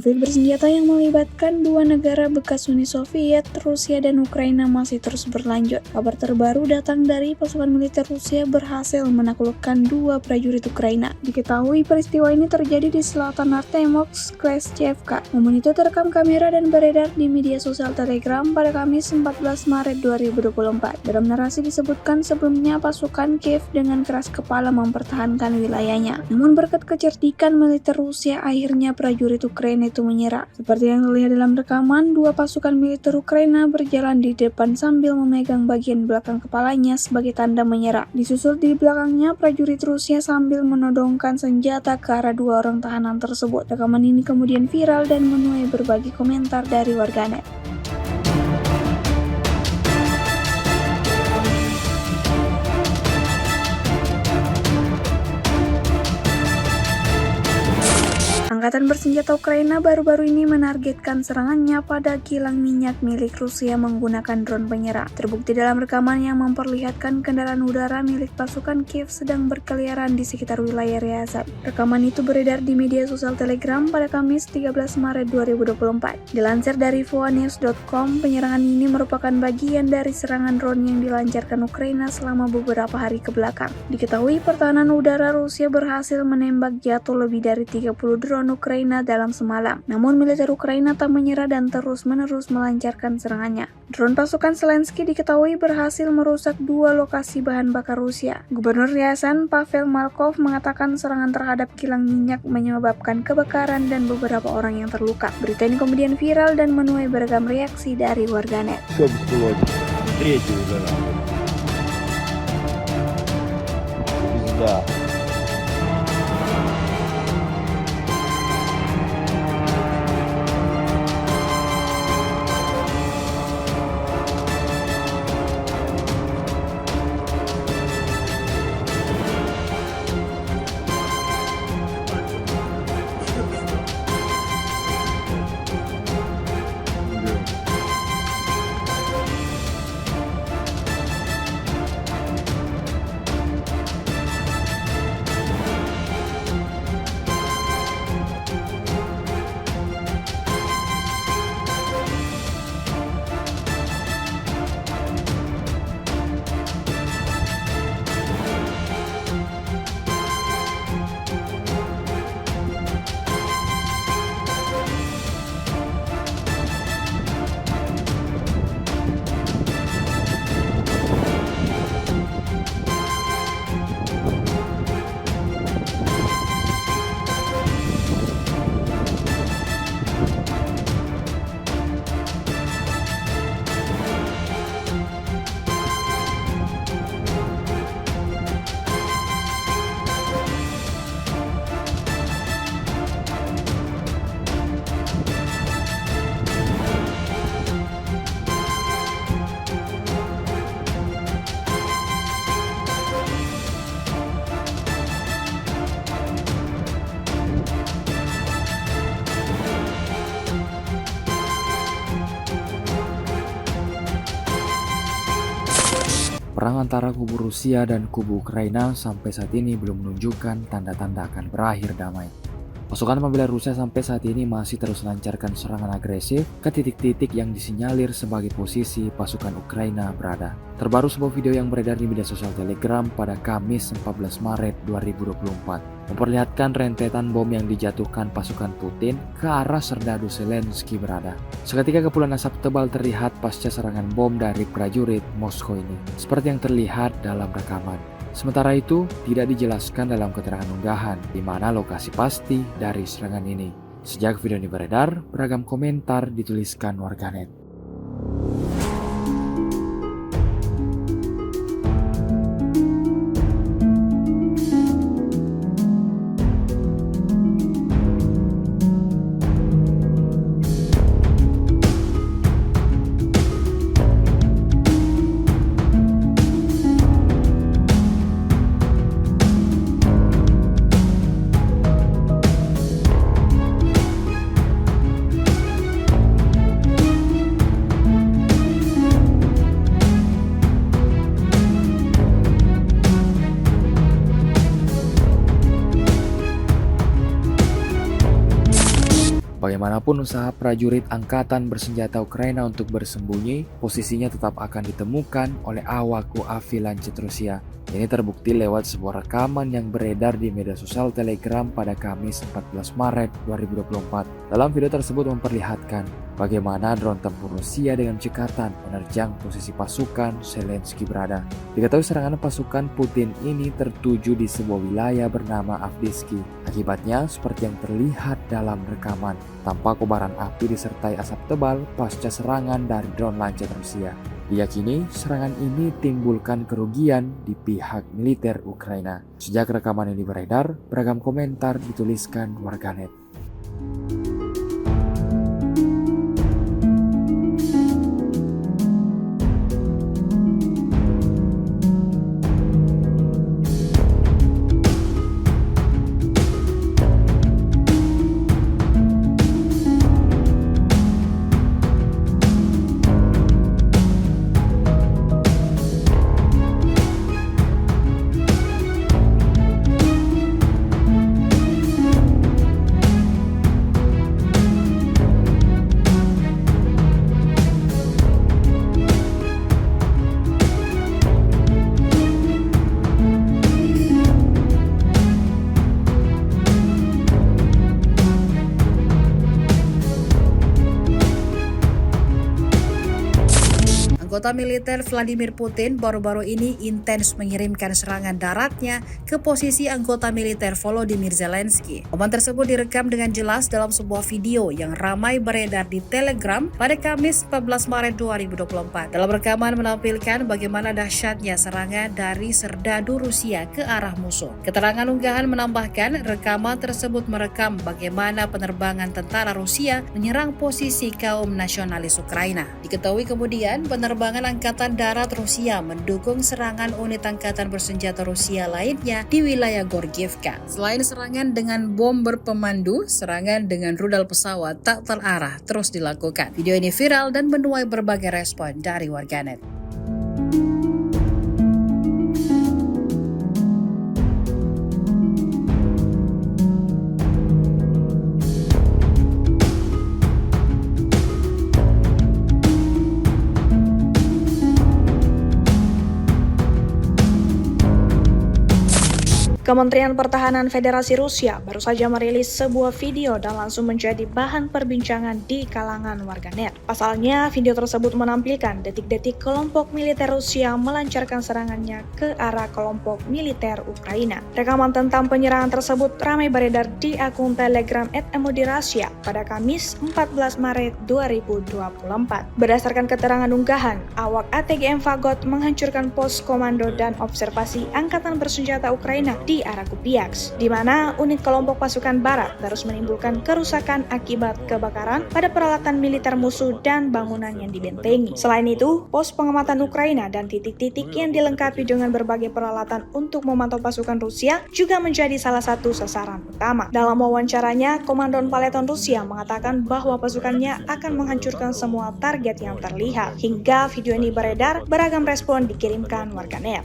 Konflik bersenjata yang melibatkan dua negara bekas Uni Soviet, Rusia dan Ukraina masih terus berlanjut. Kabar terbaru datang dari pasukan militer Rusia berhasil menaklukkan dua prajurit Ukraina. Diketahui peristiwa ini terjadi di selatan Artemovsk, Kleshchevka. Namun itu terekam kamera dan beredar di media sosial Telegram pada Kamis 14 Maret 2024. Dalam narasi disebutkan sebelumnya pasukan Kiev dengan keras kepala mempertahankan wilayahnya. Namun berkat kecerdikan militer Rusia, akhirnya prajurit Ukraina itu menyerah. Seperti yang terlihat dalam rekaman, dua pasukan militer Ukraina berjalan di depan sambil memegang bagian belakang kepalanya sebagai tanda menyerah. Disusul di belakangnya prajurit Rusia sambil menodongkan senjata ke arah dua orang tahanan tersebut. Rekaman ini kemudian viral dan menuai berbagai komentar dari warganet. Angkatan bersenjata Ukraina baru-baru ini menargetkan serangannya pada kilang minyak milik Rusia menggunakan drone penyerang. Terbukti dalam rekaman yang memperlihatkan kendaraan udara milik pasukan Kiev sedang berkeliaran di sekitar wilayah Ryazan. Rekaman itu beredar di media sosial Telegram pada Kamis 13 Maret 2024. Dilansir dari voanews.com, penyerangan ini merupakan bagian dari serangan drone yang dilancarkan Ukraina selama beberapa hari ke belakang. Diketahui pertahanan udara Rusia berhasil menembak jatuh lebih dari 30 drone Ukraina dalam semalam. Namun militer Ukraina tak menyerah dan terus-menerus melancarkan serangannya. Drone pasukan Zelensky diketahui berhasil merusak dua lokasi bahan bakar Rusia. Gubernur Ryazan Pavel Malkov mengatakan serangan terhadap kilang minyak menyebabkan kebakaran dan beberapa orang yang terluka. Berita ini kemudian viral dan menuai beragam reaksi dari warganet. Perang antara kubu Rusia dan kubu Ukraina sampai saat ini belum menunjukkan tanda-tanda akan berakhir damai. Pasukan pembela Rusia sampai saat ini masih terus melancarkan serangan agresif ke titik-titik yang disinyalir sebagai posisi pasukan Ukraina berada. Terbaru sebuah video yang beredar di media sosial Telegram pada Kamis 14 Maret 2024 memperlihatkan rentetan bom yang dijatuhkan pasukan Putin ke arah serdadu Zelensky berada. Seketika kepulan asap tebal terlihat pasca serangan bom dari prajurit Moskow ini, seperti yang terlihat dalam rekaman. Sementara itu, tidak dijelaskan dalam keterangan unggahan di mana lokasi pasti dari serangan ini. Sejak video ini beredar, beragam komentar dituliskan warganet. Bagaimanapun usaha prajurit angkatan bersenjata Ukraina untuk bersembunyi, posisinya tetap akan ditemukan oleh awak UAV Lancet Rusia. Ini terbukti lewat sebuah rekaman yang beredar di media sosial Telegram pada Kamis 14 Maret 2024. Dalam video tersebut memperlihatkan bagaimana drone tempur Rusia dengan cekatan menerjang posisi pasukan Zelensky berada. Diketahui serangan pasukan Putin ini tertuju di sebuah wilayah bernama Avdiivka. Akibatnya, seperti yang terlihat dalam rekaman, tampak kobaran api disertai asap tebal pasca serangan dari drone Lancet Rusia. Diyakini serangan ini timbulkan kerugian di pihak militer Ukraina. Sejak rekaman ini beredar, beragam komentar dituliskan warganet. Anggota militer Vladimir Putin baru-baru ini intens mengirimkan serangan daratnya ke posisi anggota militer Volodymyr Zelensky. Momen tersebut direkam dengan jelas dalam sebuah video yang ramai beredar di Telegram pada Kamis 14 Maret 2024. Dalam rekaman menampilkan bagaimana dahsyatnya serangan dari serdadu Rusia ke arah musuh. Keterangan unggahan menambahkan rekaman tersebut merekam bagaimana penerbangan tentara Rusia menyerang posisi kaum nasionalis Ukraina. Diketahui kemudian penerbangan Angkatan Darat Rusia mendukung serangan unit angkatan bersenjata Rusia lainnya di wilayah Gorgievka. Selain serangan dengan bom berpemandu, serangan dengan rudal pesawat tak terarah terus dilakukan. Video ini viral dan menuai berbagai respon dari warganet. Kementerian Pertahanan Federasi Rusia baru saja merilis sebuah video dan langsung menjadi bahan perbincangan di kalangan warganet. Pasalnya, video tersebut menampilkan detik-detik kelompok militer Rusia melancarkan serangannya ke arah kelompok militer Ukraina. Rekaman tentang penyerangan tersebut ramai beredar di akun Telegram @emodirasia pada Kamis 14 Maret 2024. Berdasarkan keterangan unggahan, awak ATGM Fagot menghancurkan pos komando dan observasi Angkatan Bersenjata Ukraina di arah Kupiansk, di mana unit kelompok pasukan barat terus menimbulkan kerusakan akibat kebakaran pada peralatan militer musuh dan bangunan yang dibentengi. Selain itu, pos pengamatan Ukraina dan titik-titik yang dilengkapi dengan berbagai peralatan untuk memantau pasukan Rusia juga menjadi salah satu sasaran utama. Dalam wawancaranya, Komandan Paleton Rusia mengatakan bahwa pasukannya akan menghancurkan semua target yang terlihat. Hingga video ini beredar, beragam respon dikirimkan warganet.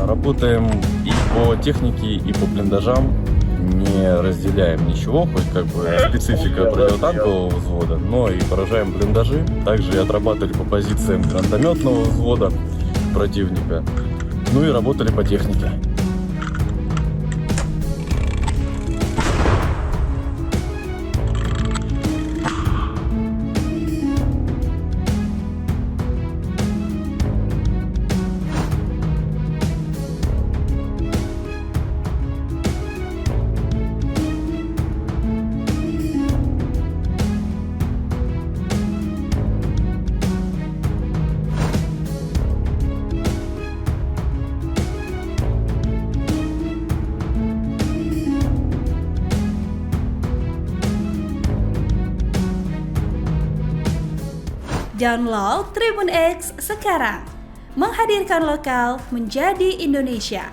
Работаем и по технике, и по блиндажам, не разделяем ничего, хоть как бы специфика противотанкового взвода, но и поражаем блиндажи. Также и отрабатывали по позициям гранатометного взвода противника, ну и работали по технике. Download Tribun X sekarang. Menghadirkan lokal menjadi Indonesia.